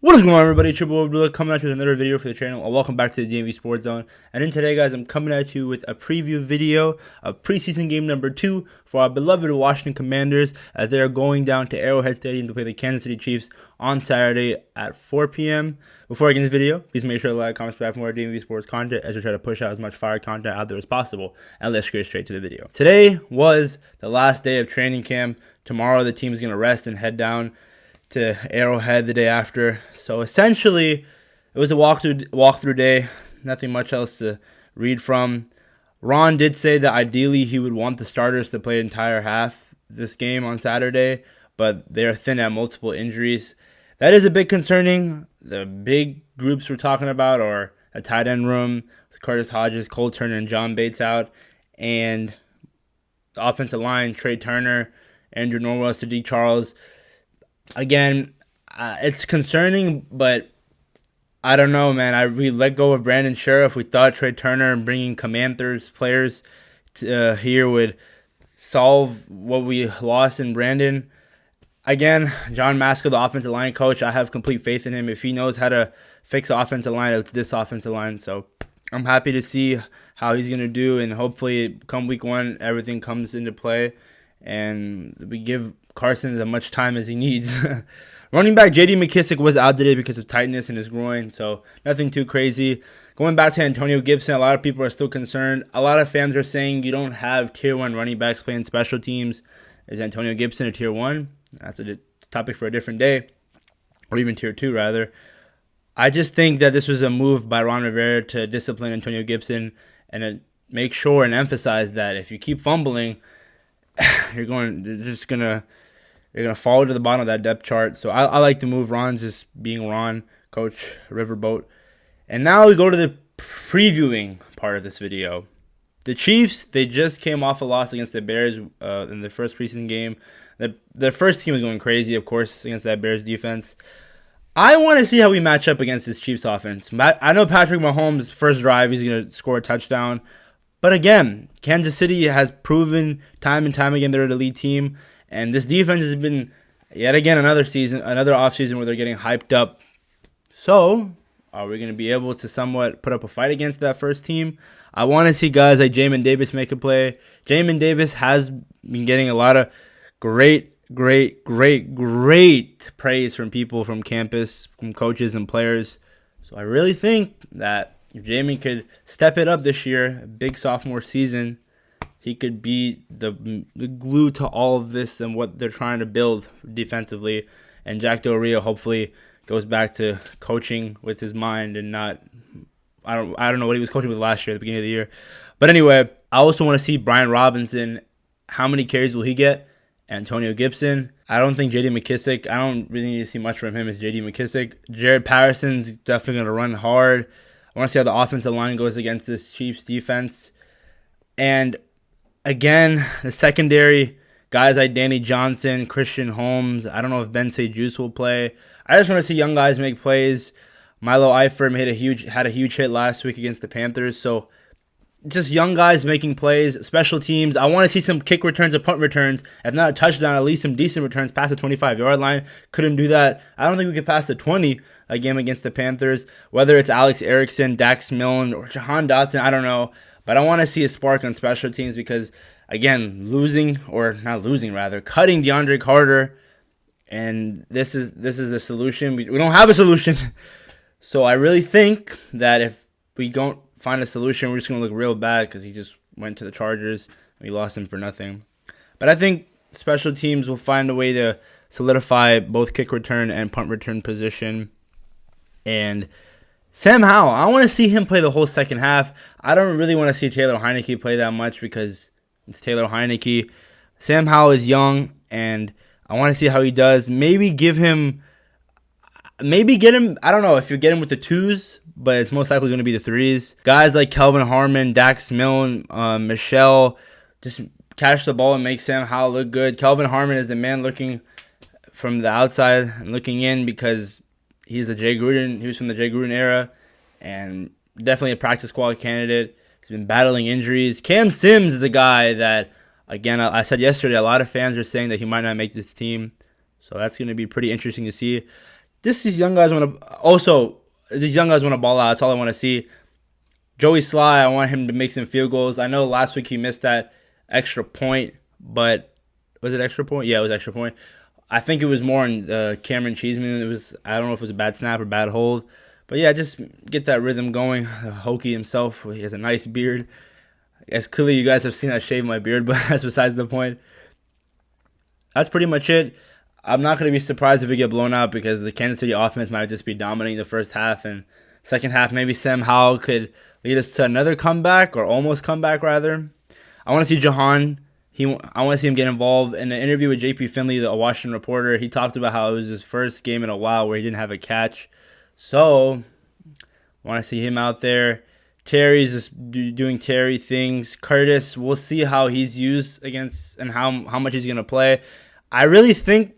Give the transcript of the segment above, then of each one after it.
What is going on, everybody? Triple Abdullah coming at you with another video for the channel. Welcome back to the DMV Sports Zone. And in today, guys, I'm coming at you with a preview video of preseason game number 2 for our beloved Washington Commanders as they are going down to Arrowhead Stadium to play the Kansas City Chiefs on Saturday at 4 p.m. Before I get into this video, please make sure to like, comment, subscribe for more DMV Sports content as we try to push out as much fire content out there as possible. And let's get straight to the video. Today was the last day of training camp. Tomorrow, the team's going to rest and head down to Arrowhead the day after. So essentially, it was a walkthrough day. Nothing much else to read from. Ron did say that ideally he would want the starters to play the entire half this game on Saturday, but they are thin at multiple injuries. That is a bit concerning. The big groups we're talking about are a tight end room, Curtis Hodges, Cole Turner, and John Bates out, and the offensive line, Trey Turner, Andrew Norwell, Sadiq Charles. Again, it's concerning, but I don't know, man. We let go of Brandon Sheriff. We thought Trey Turner and bringing Commanders players here would solve what we lost in Brandon. Again, John Maskell, the offensive line coach, I have complete faith in him. If he knows how to fix the offensive line, it's this offensive line. So I'm happy to see how he's going to do, and hopefully come week 1, everything comes into play, and we give Carson as much time as he needs. Running back J.D. McKissick was out today because of tightness in his groin, so nothing too crazy. Going back to Antonio Gibson, a lot of people are still concerned. A lot of fans are saying you don't have Tier 1 running backs playing special teams. Is Antonio Gibson a Tier 1? That's a topic for a different day, or even Tier 2, rather. I just think that this was a move by Ron Rivera to discipline Antonio Gibson and make sure and emphasize that if you keep fumbling, you're just gonna fall to the bottom of that depth chart. So I like the move. Ron just being Ron, Coach Riverboat. And now we go to the previewing part of this video. The Chiefs, they just came off a loss against the Bears in the first preseason game. The first team was going crazy, of course, against that Bears defense. I want to see how we match up against this Chiefs offense. I know Patrick Mahomes' first drive, he's going to score a touchdown. But again, Kansas City has proven time and time again they're an elite team. And this defense has been, yet again, another offseason where they're getting hyped up. So, are we going to be able to somewhat put up a fight against that first team? I want to see guys like Jamin Davis make a play. Jamin Davis has been getting a lot of great praise from people from campus, from coaches and players. So I really think that if Jamie could step it up this year, a big sophomore season, he could be the glue to all of this and what they're trying to build defensively. And Jack Del Rio hopefully goes back to coaching with his mind and not, I don't know what he was coaching with last year at the beginning of the year. But anyway, I also want to see Brian Robinson. How many carries will he get? Antonio Gibson. I don't think J.D. McKissick, I don't really need to see much from him as J.D. McKissick. Jared Patterson's definitely going to run hard. I want to see how the offensive line goes against this Chiefs defense. And again, the secondary, guys like Danny Johnson, Christian Holmes. I don't know if Ben Juice will play. I just want to see young guys make plays. Milo Eifert had a huge hit last week against the Panthers. So just young guys making plays, special teams. I want to see some kick returns or punt returns. If not a touchdown, at least some decent returns past the 25-yard line. Couldn't do that. I don't think we could pass the 20 a game against the Panthers. Whether it's Alex Erickson, Dax Milne, or Jahan Dotson, I don't know. But I want to see a spark on special teams because, again, cutting DeAndre Carter, and this is the solution. We don't have a solution. So I really think that if we don't find a solution, we're just going to look real bad because he just went to the Chargers and we lost him for nothing. But I think special teams will find a way to solidify both kick return and punt return position. And Sam Howell, I want to see him play the whole second half. I don't really want to see Taylor Heineke play that much because it's Taylor Heineke. Sam Howell is young, and I want to see how he does. Maybe get him, I don't know if you get him with the 2s, but it's most likely going to be the 3s. Guys like Kelvin Harmon, Dax Milne, Michelle, just catch the ball and make Sam Howell look good. Kelvin Harmon is the man looking from the outside and looking in because he's a Jay Gruden. He was from the Jay Gruden era and definitely a practice squad candidate. He's been battling injuries. Cam Sims is a guy that, again, I said yesterday, a lot of fans are saying that he might not make this team. So that's going to be pretty interesting to see. these young guys want to also these young guys want to ball out. That's all I want to see. Joey Sly, I want him to make some field goals. I know last week he missed that extra point, but was it extra point? Yeah, it was extra point. I think it was more on Cameron Cheeseman. I don't know if it was a bad snap or bad hold, but yeah, just get that rhythm going. Hokie himself, he has a nice beard. As clearly you guys have seen, I shaved my beard, but that's besides the point. That's pretty much it. I'm not going to be surprised if we get blown out because the Kansas City offense might just be dominating the first half, and second half maybe Sam Howell could lead us to another comeback, or almost comeback rather. I want to see Jahan. I want to see him get involved. In an interview with JP Finley, the Washington reporter, he talked about how it was his first game in a while where he didn't have a catch. So, I want to see him out there. Terry's just doing Terry things. Curtis, we'll see how he's used against and how much he's going to play. I really think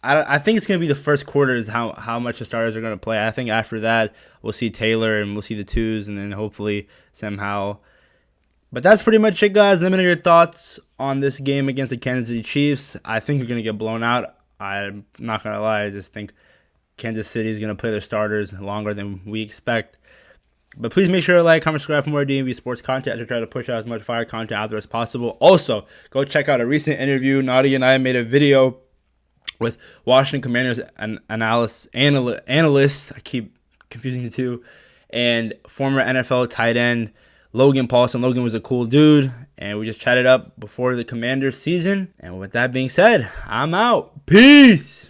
I think it's going to be the first quarter is how much the starters are going to play. I think after that, we'll see Taylor and we'll see the twos and then hopefully Sam Howell. But that's pretty much it, guys. Let me know your thoughts on this game against the Kansas City Chiefs. I think we're going to get blown out. I'm not going to lie. I just think Kansas City is going to play their starters longer than we expect. But please make sure to like, comment, subscribe for more DMV sports content as I try to push out as much fire content out there as possible. Also, go check out a recent interview. Naughty and I made a video with Washington Commanders analyst. I keep confusing the two. And former NFL tight end Logan Paulson. Logan was a cool dude. And we just chatted up before the Commanders season. And with that being said, I'm out. Peace.